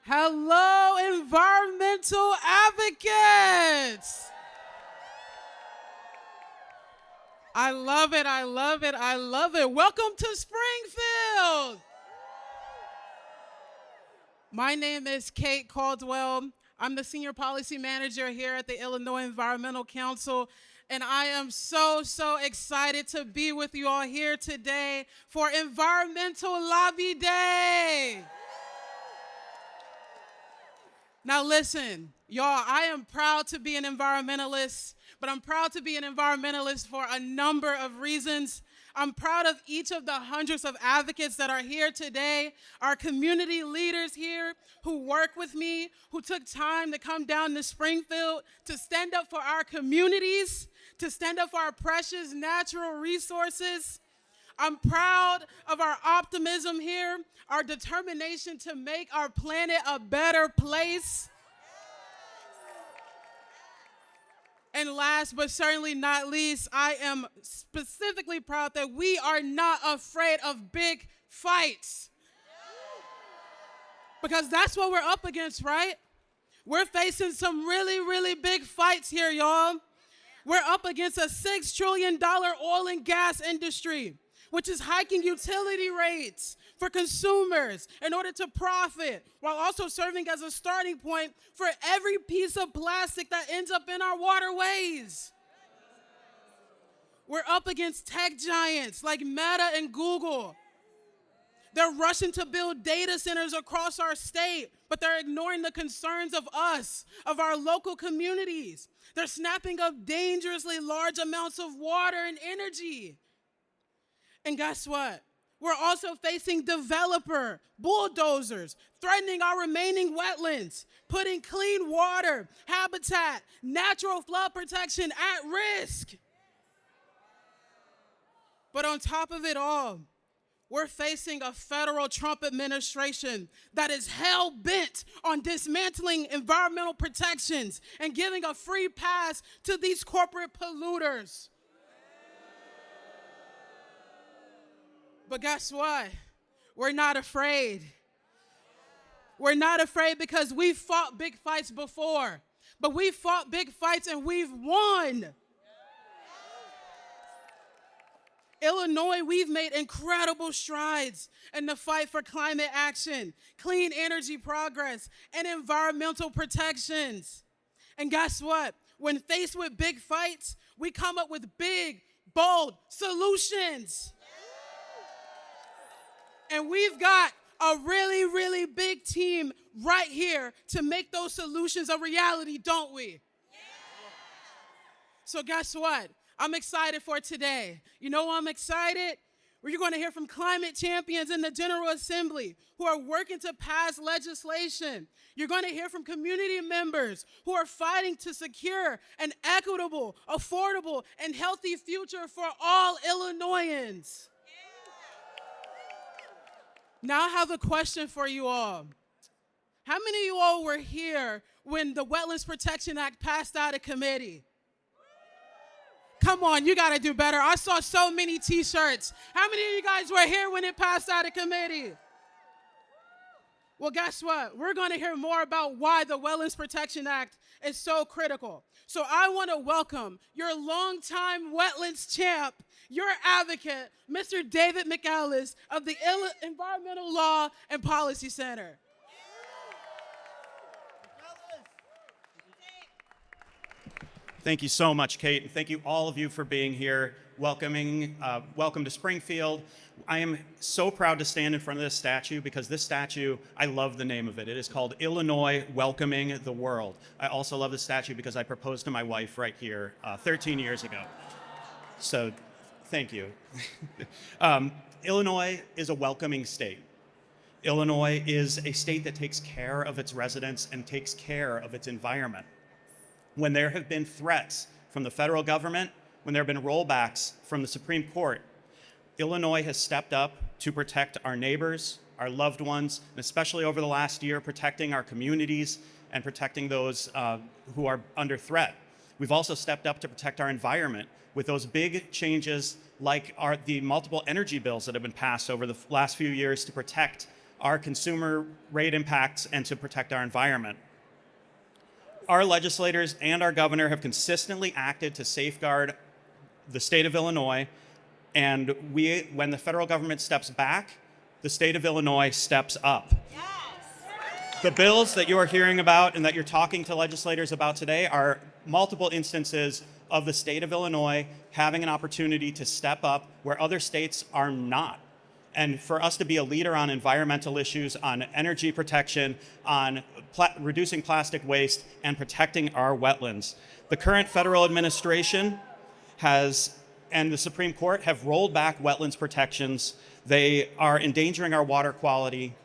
Hello, environmental advocates. I love it, I love it, I love it. Welcome to Springfield. My name is Kate Caldwell. I'm the Senior Policy Manager here at the Illinois Environmental Council, and I am so excited to be with you all here today for Environmental Lobby Day. Now listen, y'all, I am proud to be an environmentalist, but I'm proud to be an environmentalist for a number of reasons. I'm proud of each of the hundreds of advocates that are here today, our community leaders here who work with me, who took time to come down to Springfield to stand up for our communities, to stand up for our precious natural resources. I'm proud of our optimism here, our determination to make our planet a better place. And last but certainly not least, I am specifically proud that we are not afraid of big fights. Because that's what we're up against, right? We're facing some really big fights here, y'all. We're up against a $6 trillion oil and gas industry, which is hiking utility rates for consumers in order to profit, while also serving as a starting point for every piece of plastic that ends up in our waterways. We're up against tech giants like Meta and Google. They're rushing to build data centers across our state, but they're ignoring the concerns of us, of our local communities. They're snapping up dangerously large amounts of water and energy. And guess what? We're also facing developer bulldozers, threatening our remaining wetlands, putting clean water, habitat, natural flood protection at risk. But on top of it all, we're facing a federal Trump administration that is hell-bent on dismantling environmental protections and giving a free pass to these corporate polluters. But guess what? We're not afraid. We're not afraid because we've fought big fights before. But we've fought big fights and we've won. Illinois, we've made incredible strides in the fight for climate action, clean energy progress, and environmental protections. And guess what? When faced with big fights, we come up with big, bold solutions. And we've got a really big team right here to make those solutions a reality, don't we? Yeah. So guess what? I'm excited for today. You know why I'm excited? You're going to hear from climate champions in the General Assembly who are working to pass legislation. You're going to hear from community members who are fighting to secure an equitable, affordable, and healthy future for all Illinoisans. Now I have a question for you all. How many of you all were here when the Wetlands Protection Act passed out of committee? Come on, you got to do better. I saw so many t-shirts. How many of you guys were here when it passed out of committee? Well, guess what? We're going to hear more about why the Wetlands Protection Act is so critical. So I want to welcome your longtime wetlands champ, your advocate, Mr. David McAllis of the Environmental Law and Policy Center. Thank you so much, Kate, and thank you all of you for being here, welcome to Springfield. I am so proud to stand in front of this statue because this statue, I love the name of it. It is called Illinois Welcoming the World. I also love the statue because I proposed to my wife right here 13 years ago. So thank you. Illinois is a welcoming state. Illinois is a state that takes care of its residents and takes care of its environment. When there have been threats from the federal government, when there have been rollbacks from the Supreme Court, Illinois has stepped up to protect our neighbors, our loved ones, and especially over the last year, protecting our communities and protecting those who are under threat. We've also stepped up to protect our environment with those big changes like the multiple energy bills that have been passed over the last few years to protect our consumer rate impacts and to protect our environment. Our legislators and our governor have consistently acted to safeguard the state of Illinois, and when the federal government steps back, the state of Illinois steps up. The bills that you are hearing about and that you're talking to legislators about today are multiple instances of the state of Illinois having an opportunity to step up where other states are not. And for us to be a leader on environmental issues, on energy protection, on reducing plastic waste, and protecting our wetlands. The current federal administration and the Supreme Court have rolled back wetlands protections. They are endangering our water quality.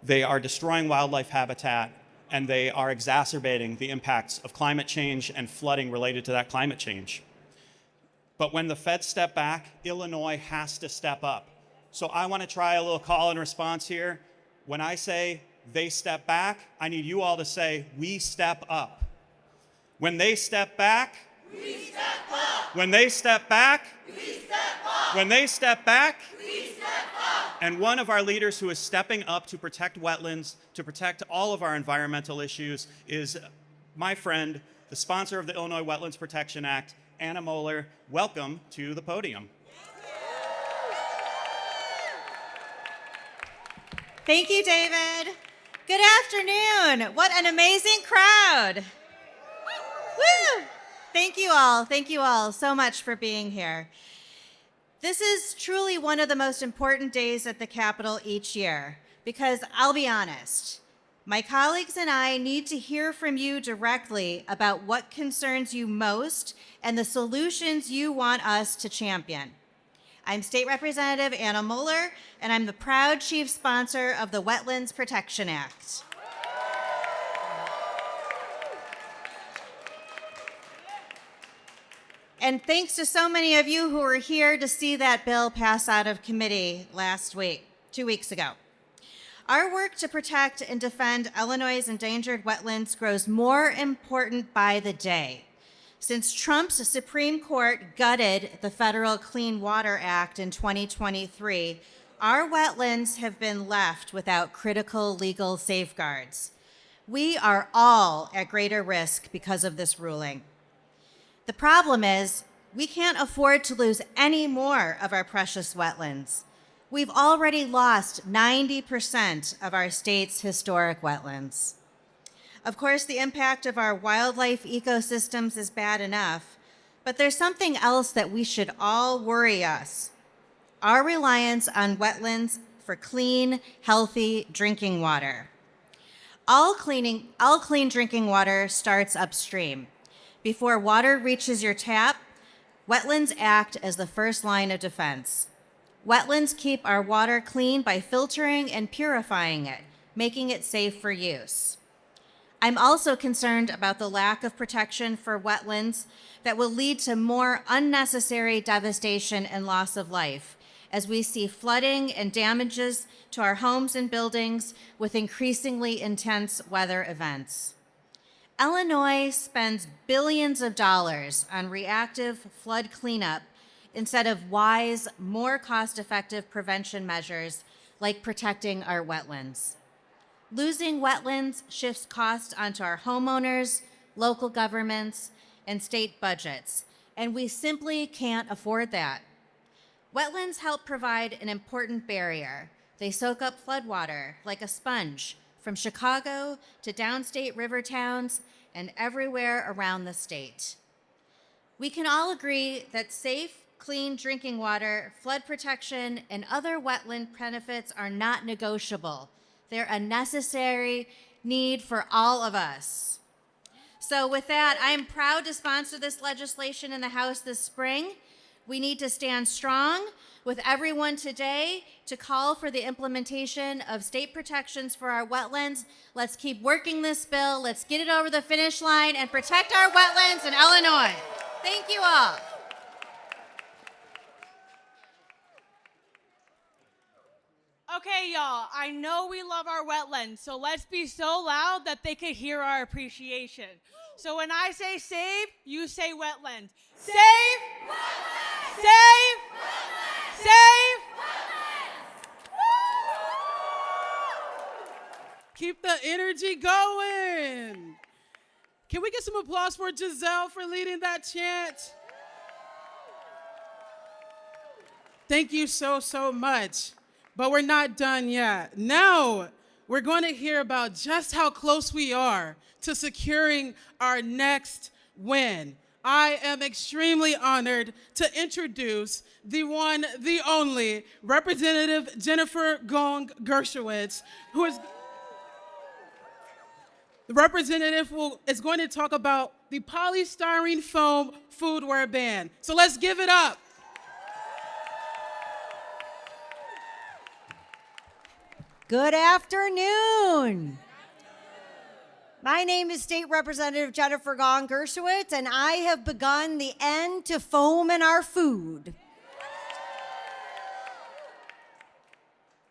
They are destroying wildlife habitat, and they are exacerbating the impacts of climate change and flooding related to that climate change. But when the feds step back, Illinois has to step up. So I want to try a little call and response here. When I say they step back, I need you all to say, we step up. When they step back, we step up. When they step back, we step up. When they step back, we step up. And one of our leaders who is stepping up to protect wetlands, to protect all of our environmental issues, is my friend, the sponsor of the Illinois Wetlands Protection Act, Anna Moeller. Welcome to the podium. Thank you, David. Good afternoon. What an amazing crowd. Woo! Thank you all so much for being here. This is truly one of the most important days at the Capitol each year because I'll be honest, my colleagues and I need to hear from you directly about what concerns you most and the solutions you want us to champion. I'm State Representative Anna Moeller, and I'm the proud chief sponsor of the Wetlands Protection Act. And thanks to so many of you who were here to see that bill pass out of committee 2 weeks ago. Our work to protect and defend Illinois' endangered wetlands grows more important by the day. Since Trump's Supreme Court gutted the Federal Clean Water Act in 2023, our wetlands have been left without critical legal safeguards. We are all at greater risk because of this ruling. The problem is, we can't afford to lose any more of our precious wetlands. We've already lost 90% of our state's historic wetlands. Of course, the impact of our wildlife ecosystems is bad enough, but there's something else that we should all worry us. Our reliance on wetlands for clean, healthy drinking water. All clean drinking water starts upstream. Before water reaches your tap, wetlands act as the first line of defense. Wetlands keep our water clean by filtering and purifying it, making it safe for use. I'm also concerned about the lack of protection for wetlands that will lead to more unnecessary devastation and loss of life as we see flooding and damages to our homes and buildings with increasingly intense weather events. Illinois spends billions of dollars on reactive flood cleanup instead of wise, more cost-effective prevention measures like protecting our wetlands. Losing wetlands shifts costs onto our homeowners, local governments, and state budgets, and we simply can't afford that. Wetlands help provide an important barrier. They soak up floodwater like a sponge from Chicago to downstate river towns and everywhere around the state. We can all agree that safe, clean drinking water, flood protection, and other wetland benefits are not negotiable. They're a necessary need for all of us. So with that, I am proud to sponsor this legislation in the House this spring. We need to stand strong with everyone today to call for the implementation of state protections for our wetlands. Let's keep working this bill. Let's get it over the finish line and protect our wetlands in Illinois. Thank you all. Okay, y'all, I know we love our wetlands, so let's be so loud that they can hear our appreciation. So when I say save, you say wetlands. Save! Wetlands! Save! Wetlands! Save! Wetlands! Keep the energy going. Can we get some applause for Giselle for leading that chant? Thank you so, so much. But we're not done yet. Now, we're going to hear about just how close we are to securing our next win. I am extremely honored to introduce the one, the only, Representative Jennifer Gong Gershowitz, who is the representative is going to talk about the polystyrene foam foodware ban. So let's give it up. Good afternoon. My name is State Representative Jennifer Gong Gershowitz, and I have begun the end to foam in our food.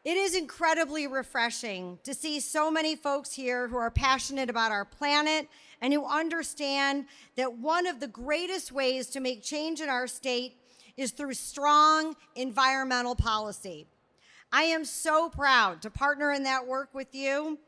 It is incredibly refreshing to see so many folks here who are passionate about our planet and who understand that one of the greatest ways to make change in our state is through strong environmental policy. I am so proud to partner in that work with you.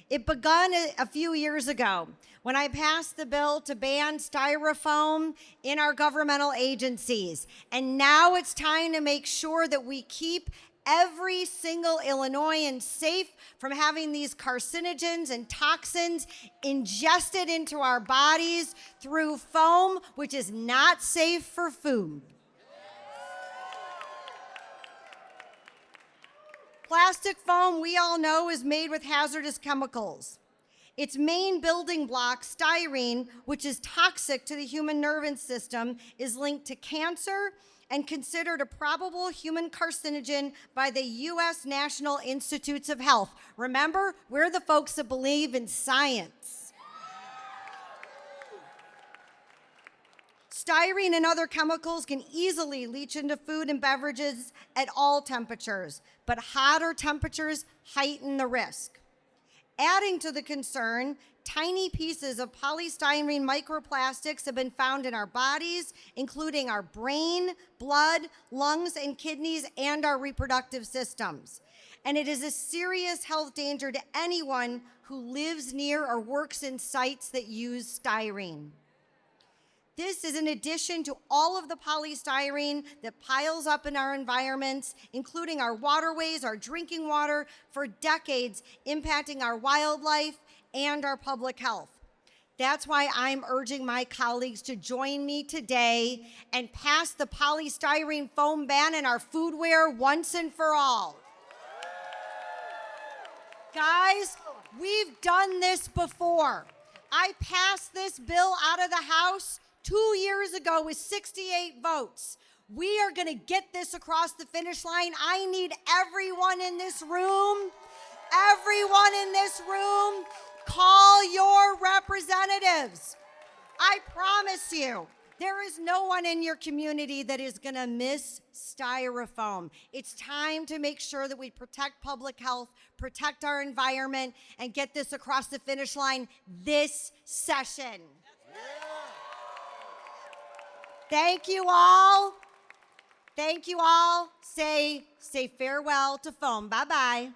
It begun a few years ago when I passed the bill to ban styrofoam in our governmental agencies. And now it's time to make sure that we keep every single Illinoisan safe from having these carcinogens and toxins ingested into our bodies through foam, which is not safe for food. Plastic foam, we all know, is made with hazardous chemicals. Its main building block, styrene, which is toxic to the human nervous system, is linked to cancer and considered a probable human carcinogen by the U.S. National Institutes of Health. Remember, we're the folks that believe in science. Styrene and other chemicals can easily leach into food and beverages at all temperatures, but hotter temperatures heighten the risk. Adding to the concern, tiny pieces of polystyrene microplastics have been found in our bodies, including our brain, blood, lungs, and kidneys, and our reproductive systems. And it is a serious health danger to anyone who lives near or works in sites that use styrene. This is in addition to all of the polystyrene that piles up in our environments, including our waterways, our drinking water, for decades, impacting our wildlife and our public health. That's why I'm urging my colleagues to join me today and pass the polystyrene foam ban in our foodware once and for all. Guys, we've done this before. I passed this bill out of the House 2 years ago with 68 votes. We are going to get this across the finish line. I need everyone in this room, call your representatives. I promise you, there is no one in your community that is going to miss styrofoam. It's time to make sure that we protect public health, protect our environment, and get this across the finish line this session. Thank you all. Thank you all. Say farewell to foam. Bye-bye.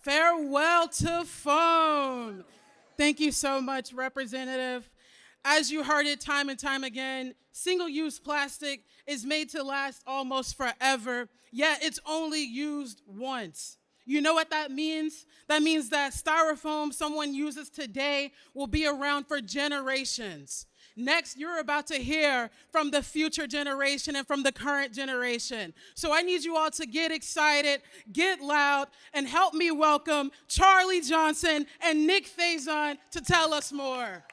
Farewell to foam. Thank you so much, Representative. As you heard it time and time again, single-use plastic is made to last almost forever, yet it's only used once. You know what that means? That means that styrofoam someone uses today will be around for generations. Next, you're about to hear from the future generation and from the current generation. So I need you all to get excited, get loud, and help me welcome Charlie Johnson and Nick Faison to tell us more.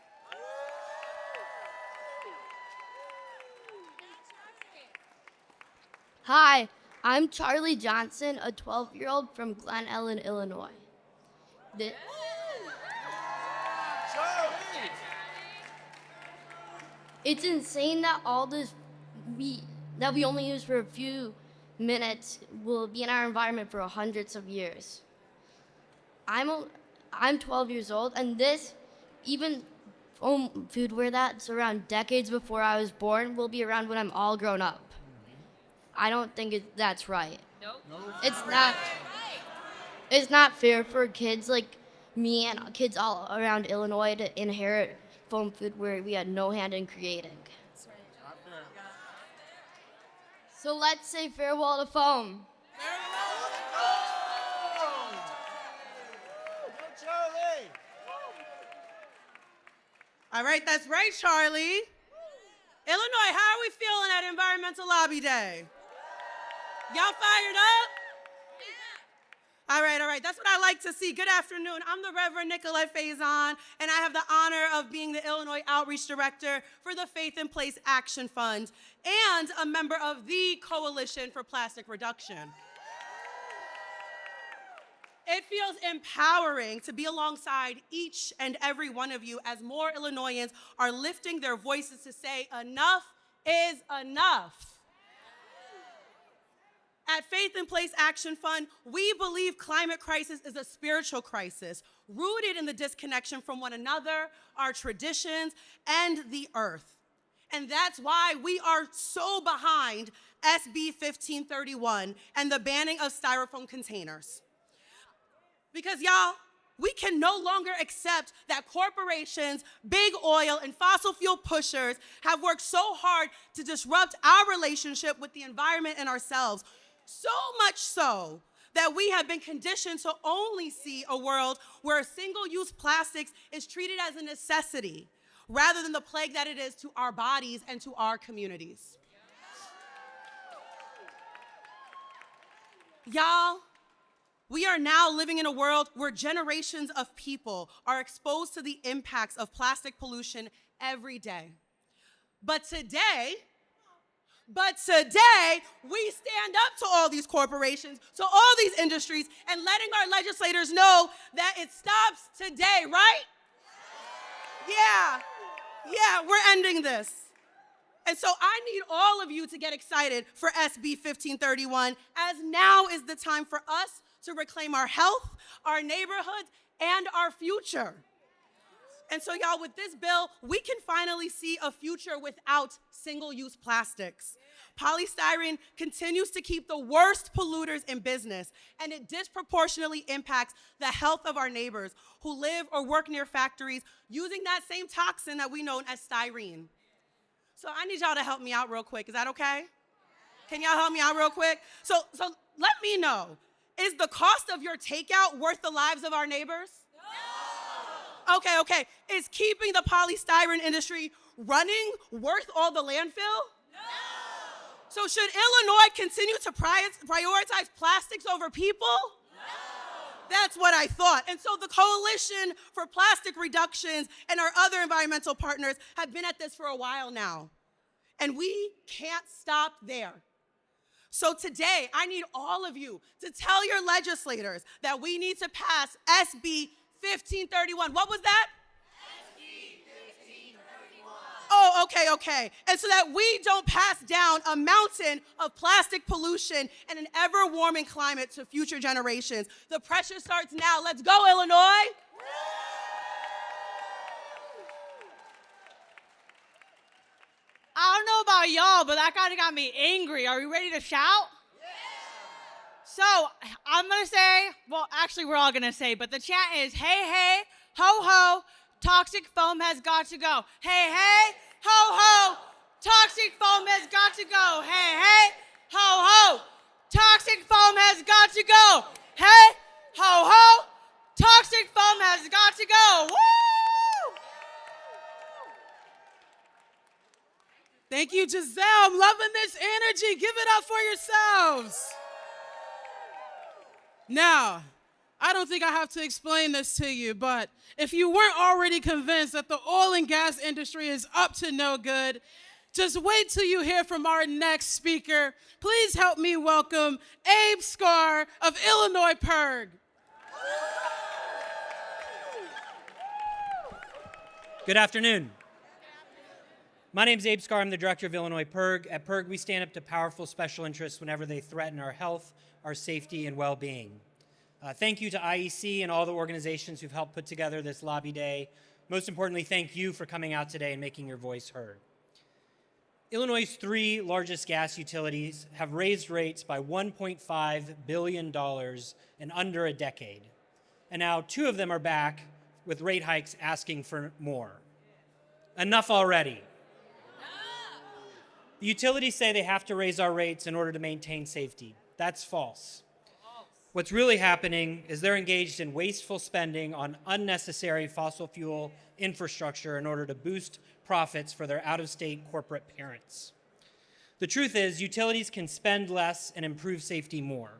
Hi, I'm Charlie Johnson, a 12-year-old from Glen Ellen, Illinois. It's insane that all this that we only use for a few minutes will be in our environment for hundreds of years. I'm 12 years old, and this, even foodware that's around decades before I was born, will be around when I'm all grown up. I don't think that's right. Nope. It's not. It's not fair for kids like me and kids all around Illinois to inherit foam food where we had no hand in creating. So let's say farewell to foam. All right, that's right, Charlie. Illinois, how are we feeling at Environmental Lobby Day? Y'all fired up? All right. That's what I like to see. Good afternoon. I'm the Reverend Nicolette Faison, and I have the honor of being the Illinois Outreach Director for the Faith in Place Action Fund and a member of the Coalition for Plastic Reduction. It feels empowering to be alongside each and every one of you as more Illinoisans are lifting their voices to say enough is enough. At Faith in Place Action Fund, we believe climate crisis is a spiritual crisis rooted in the disconnection from one another, our traditions, and the earth. And that's why we are so behind SB 1531 and the banning of styrofoam containers. Because y'all, we can no longer accept that corporations, big oil, and fossil fuel pushers have worked so hard to disrupt our relationship with the environment and ourselves. So much so that we have been conditioned to only see a world where single-use plastics is treated as a necessity rather than the plague that it is to our bodies and to our communities. Y'all, we are now living in a world where generations of people are exposed to the impacts of plastic pollution every day. But today, we stand up to all these corporations, to all these industries, and letting our legislators know that it stops today, right? Yeah, we're ending this. And so I need all of you to get excited for SB 1531, as now is the time for us to reclaim our health, our neighborhoods, and our future. And so, y'all, with this bill, we can finally see a future without single-use plastics. Polystyrene continues to keep the worst polluters in business, and it disproportionately impacts the health of our neighbors who live or work near factories using that same toxin that we know as styrene. So I need y'all to help me out real quick. Is that okay? Can y'all help me out real quick? So let me know, is the cost of your takeout worth the lives of our neighbors? No. Okay. Is keeping the polystyrene industry running worth all the landfill? No. So should Illinois continue to prioritize plastics over people? No. That's what I thought. And so the Coalition for Plastic Reductions and our other environmental partners have been at this for a while now. And we can't stop there. So today, I need all of you to tell your legislators that we need to pass SB 1531. What was that? SB 1531. Oh, okay. And so that we don't pass down a mountain of plastic pollution and an ever-warming climate to future generations. The pressure starts now. Let's go, Illinois. I don't know about y'all, but that kind of got me angry. Are we ready to shout? Yeah. So I'm going to say, well, actually, we're all going to say, but the chant is, hey, ho, ho, toxic foam has got to go. Hey, ho, ho, toxic foam has got to go. Hey, ho, ho, toxic foam has got to go. Hey, ho, ho, toxic foam has got to go. Woo! Thank you, Giselle. I'm loving this energy. Give it up for yourselves. Now, I don't think I have to explain this to you, but if you weren't already convinced that the oil and gas industry is up to no good, just wait till you hear from our next speaker. Please help me welcome Abe Scar of Illinois PIRG. Good afternoon. My name is Abe Scar. I'm the director of Illinois PIRG. At PIRG, we stand up to powerful special interests whenever they threaten our health, our safety, and well-being. Thank you to IEC and all the organizations who've helped put together this lobby day. Most importantly, thank you for coming out today and making your voice heard. Illinois' three largest gas utilities have raised rates by $1.5 billion in under a decade. And now two of them are back with rate hikes asking for more. Enough already. The utilities say they have to raise our rates in order to maintain safety. That's false. What's really happening is they're engaged in wasteful spending on unnecessary fossil fuel infrastructure in order to boost profits for their out-of-state corporate parents. The truth is, utilities can spend less and improve safety more.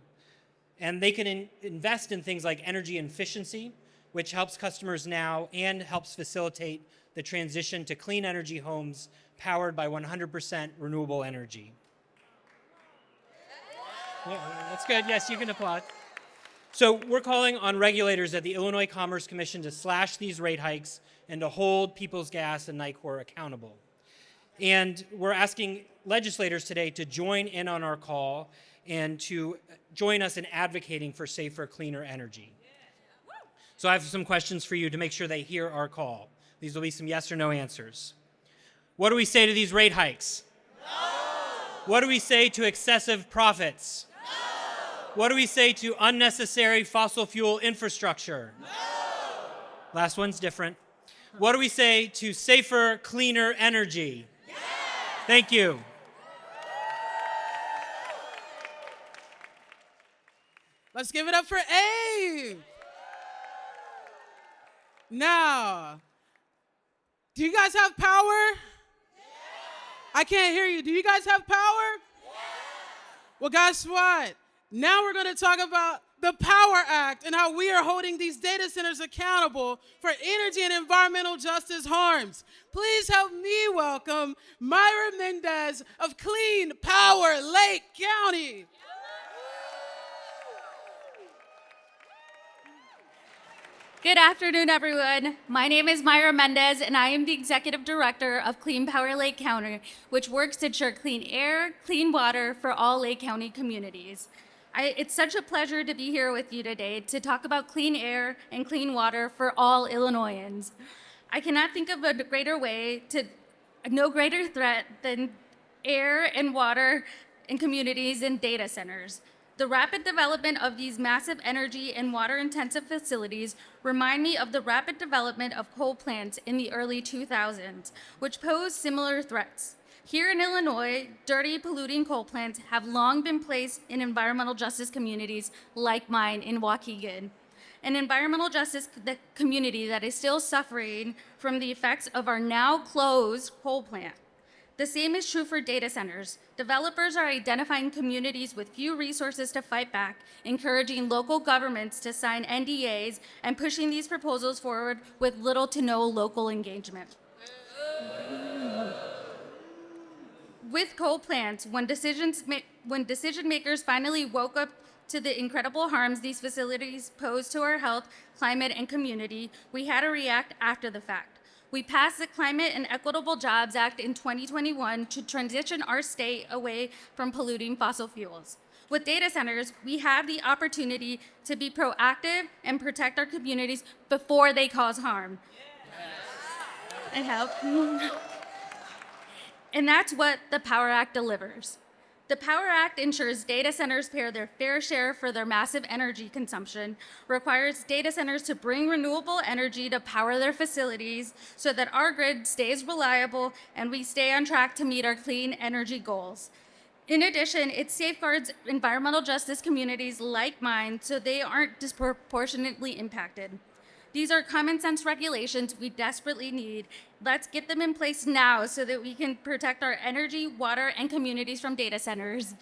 And they can invest in things like energy efficiency, which helps customers now and helps facilitate the transition to clean energy homes powered by 100% renewable energy. Yeah, that's good. Yes, you can applaud. So we're calling on regulators at the Illinois Commerce Commission to slash these rate hikes and to hold Peoples Gas and Nicor accountable. And we're asking legislators today to join in on our call and to join us in advocating for safer, cleaner energy. So I have some questions for you to make sure they hear our call. These will be some yes or no answers. What do we say to these rate hikes? No! What do we say to excessive profits? No! What do we say to unnecessary fossil fuel infrastructure? No! Last one's different. What do we say to safer, cleaner energy? Yes! Thank you. Let's give it up for Abe. Now, do you guys have power? Yeah. I can't hear you. Do you guys have power? Yeah. Well, guess what? Now we're going to talk about the Power Act and how we are holding these data centers accountable for energy and environmental justice harms. Please help me welcome Myra Mendez of Clean Power Lake County. Good afternoon, everyone. My name is Myra Mendez, and I am the Executive Director of Clean Power Lake County, which works to ensure clean air, clean water for all Lake County communities. It's such a pleasure to be here with you today to talk about clean air and clean water for all Illinoisans. I cannot think of no greater threat than air and water in communities and data centers. The rapid development of these massive energy and water-intensive facilities remind me of the rapid development of coal plants in the early 2000s, which posed similar threats. Here in Illinois, dirty, polluting coal plants have long been placed in environmental justice communities like mine in Waukegan, an environmental justice community that is still suffering from the effects of our now closed coal plant. The same is true for data centers. Developers are identifying communities with few resources to fight back, encouraging local governments to sign NDAs and pushing these proposals forward with little to no local engagement. With coal plants, when decision makers finally woke up to the incredible harms these facilities pose to our health, climate, and community, we had to react after the fact. We passed the Climate and Equitable Jobs Act in 2021 to transition our state away from polluting fossil fuels. With data centers, we have the opportunity to be proactive and protect our communities before they cause harm. And help. And that's what the Power Act delivers. The Power Act ensures data centers pay their fair share for their massive energy consumption, requires data centers to bring renewable energy to power their facilities so that our grid stays reliable and we stay on track to meet our clean energy goals. In addition, it safeguards environmental justice communities like mine so they aren't disproportionately impacted. These are common sense regulations we desperately need. Let's get them in place now so that we can protect our energy, water, and communities from data centers.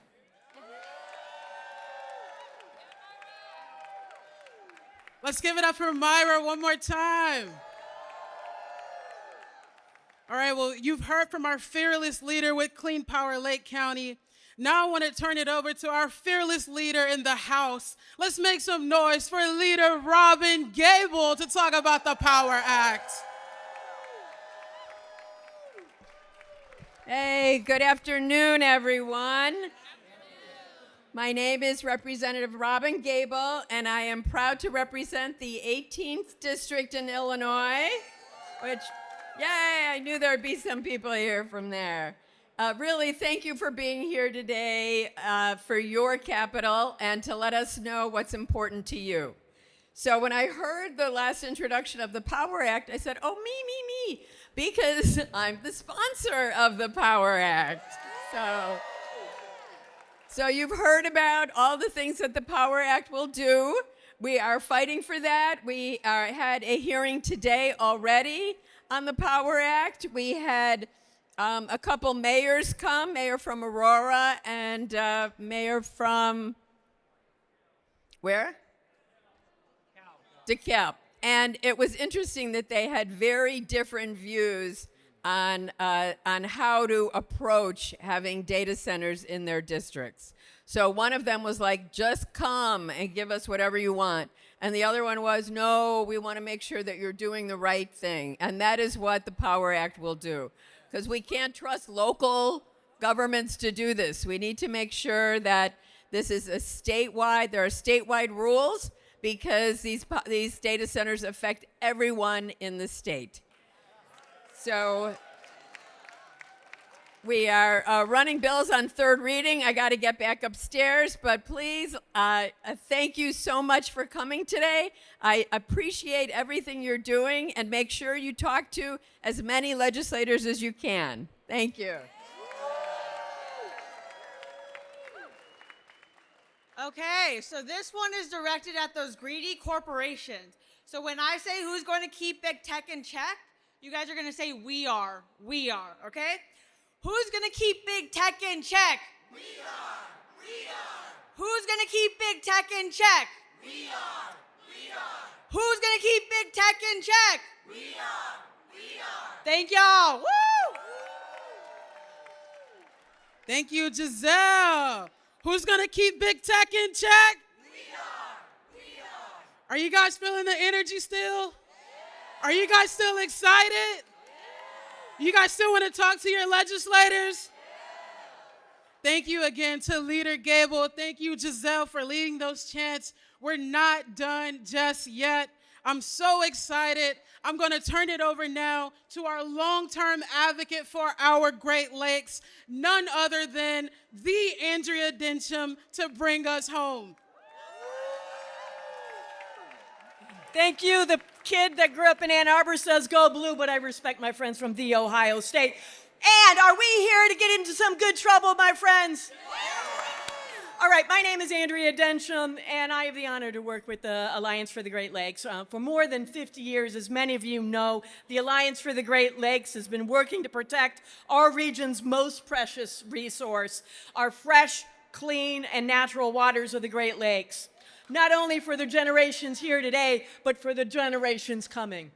Let's give it up for Myra one more time. All right, well, you've heard from our fearless leader with Clean Power Lake County. Now I want to turn it over to our fearless leader in the House. Let's make some noise for Leader Robin Gable to talk about the Power Act. Hey, good afternoon, everyone. My name is Representative Robin Gable, and I am proud to represent the 18th District in Illinois, which, yay, I knew there'd be some people here from there. Really, thank you for being here today for your capital and to let us know what's important to you. So when I heard the last introduction of the Power Act, I said, oh, me, because I'm the sponsor of the Power Act. So you've heard about all the things that the Power Act will do. We are fighting for that. We had a hearing today already on the Power Act. We had a couple mayors come, mayor from Aurora and mayor from, where? DeKalb. And it was interesting that they had very different views on how to approach having data centers in their districts. So one of them was like, just come and give us whatever you want. And the other one was, no, we want to make sure that you're doing the right thing. And that is what the Power Act will do. Because we can't trust local governments to do this. We need to make sure that this is a statewide, there are statewide rules, because these data centers affect everyone in the state. So we are running bills on third reading. I got to get back upstairs, but please, thank you so much for coming today. I appreciate everything you're doing, and make sure you talk to as many legislators as you can. Thank you. Okay, so this one is directed at those greedy corporations. So when I say who's going to keep big tech in check, you guys are going to say we are, okay? Who's going to keep big tech in check? We are. Who's going to keep big tech in check? We are. Who's going to keep big tech in check? We are. Thank y'all. Woo! Thank you, Giselle. Who's gonna keep big tech in check? We are. Are you guys feeling the energy still? Yeah. Are you guys still excited? Yeah. You guys still want to talk to your legislators? Yeah. Thank you again to Leader Gable. Thank you, Giselle, for leading those chants. We're not done just yet. I'm so excited. I'm going to turn it over now to our long-term advocate for our Great Lakes, none other than the Andrea Densham, to bring us home. Thank you. The kid that grew up in Ann Arbor says go blue, but I respect my friends from the Ohio State. And are we here to get into some good trouble, my friends? All right, my name is Andrea Densham, and I have the honor to work with the Alliance for the Great Lakes. For more than 50 years, as many of you know, the Alliance for the Great Lakes has been working to protect our region's most precious resource, our fresh, clean, and natural waters of the Great Lakes, not only for the generations here today, but for the generations coming.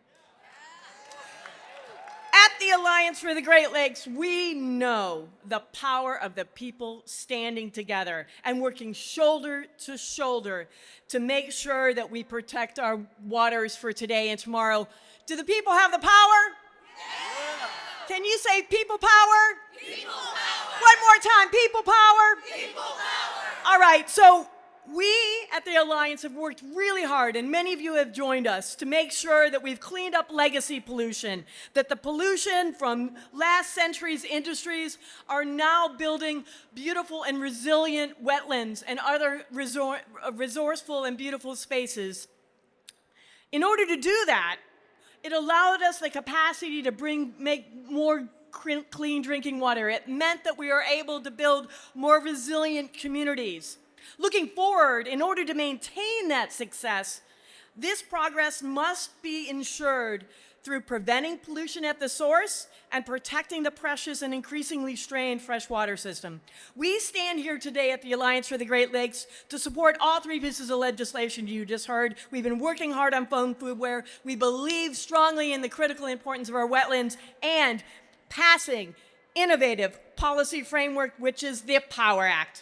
At the Alliance for the Great Lakes, we know the power of the people standing together and working shoulder to shoulder to make sure that we protect our waters for today and tomorrow. Do the people have the power? Yeah. Can you say people power? People power. One more time, people power? People power. All right, so we at the Alliance have worked really hard, and many of you have joined us, to make sure that we've cleaned up legacy pollution, that the pollution from last century's industries are now building beautiful and resilient wetlands and other resourceful and beautiful spaces. In order to do that, it allowed us the capacity to make more clean drinking water. It meant that we were able to build more resilient communities. Looking forward, in order to maintain that success, this progress must be ensured through preventing pollution at the source and protecting the precious and increasingly strained freshwater system. We stand here today at the Alliance for the Great Lakes to support all three pieces of legislation you just heard. We've been working hard on foodware. We believe strongly in the critical importance of our wetlands and passing innovative policy framework, which is the Power Act.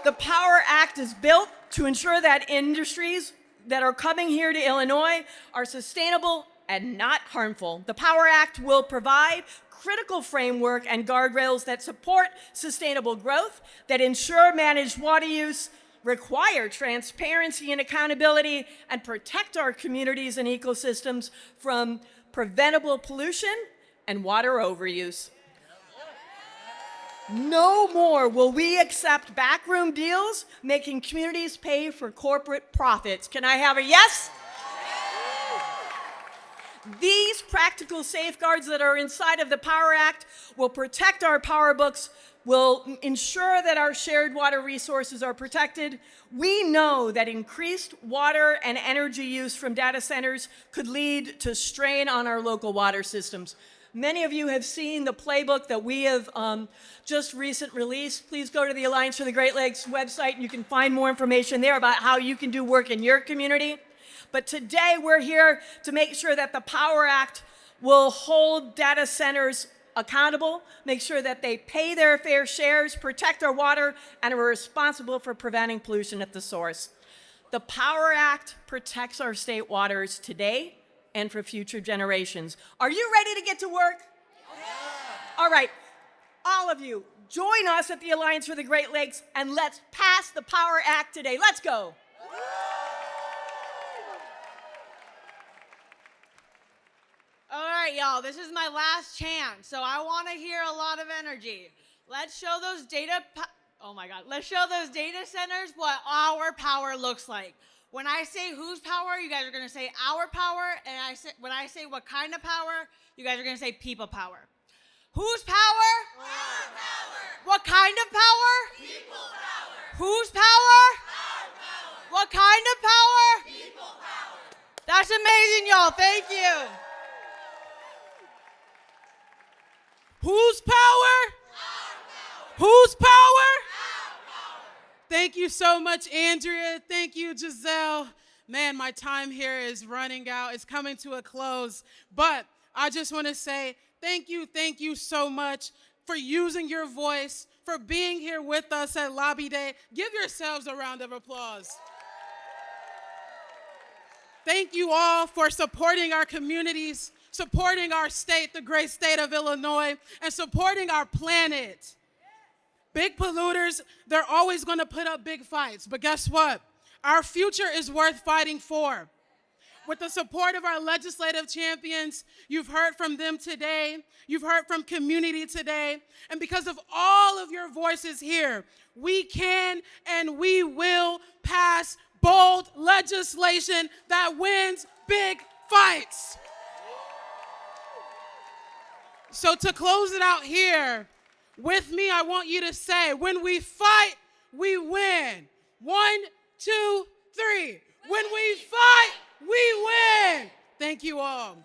The Power Act is built to ensure that industries that are coming here to Illinois are sustainable and not harmful. The Power Act will provide critical framework and guardrails that support sustainable growth, that ensure managed water use, require transparency and accountability, and protect our communities and ecosystems from preventable pollution and water overuse. No more will we accept backroom deals making communities pay for corporate profits. Can I have a yes? These practical safeguards that are inside of the Power Act will protect our power books, will ensure that our shared water resources are protected. We know that increased water and energy use from data centers could lead to strain on our local water systems. Many of you have seen the playbook that we have just recently released. Please go to the Alliance for the Great Lakes website and you can find more information there about how you can do work in your community. But today we're here to make sure that the Power Act will hold data centers accountable, make sure that they pay their fair shares, protect our water, and are responsible for preventing pollution at the source. The Power Act protects our state waters today and for future generations. Are you ready to get to work? Yeah. All right, all of you, join us at the Alliance for the Great Lakes and let's pass the Power Act today. Let's go. All right, y'all, this is my last chance, so I want to hear a lot of energy. Let's show those let's show those data centers what our power looks like. When I say whose power, you guys are going to say our power, and when I say what kind of power, you guys are going to say people power. Whose power? Our power. What kind of power? People power. Whose power? Our power. What kind of power? People power. That's amazing, y'all. Thank you. Whose power? Our power. Whose power? Our power. Thank you so much, Andrea. Thank you, Giselle. Man, my time here is running out. It's coming to a close. But I just want to say thank you so much for using your voice, for being here with us at Lobby Day. Give yourselves a round of applause. Thank you all for supporting our communities, supporting our state, the great state of Illinois, and supporting our planet. Big polluters, they're always going to put up big fights, but guess what? Our future is worth fighting for. With the support of our legislative champions, you've heard from them today, you've heard from community today, and because of all of your voices here, we can and we will pass bold legislation that wins big fights. So to close it out here, with me, I want you to say, when we fight, we win. 1, 2, 3. When we fight, we win. Thank you all.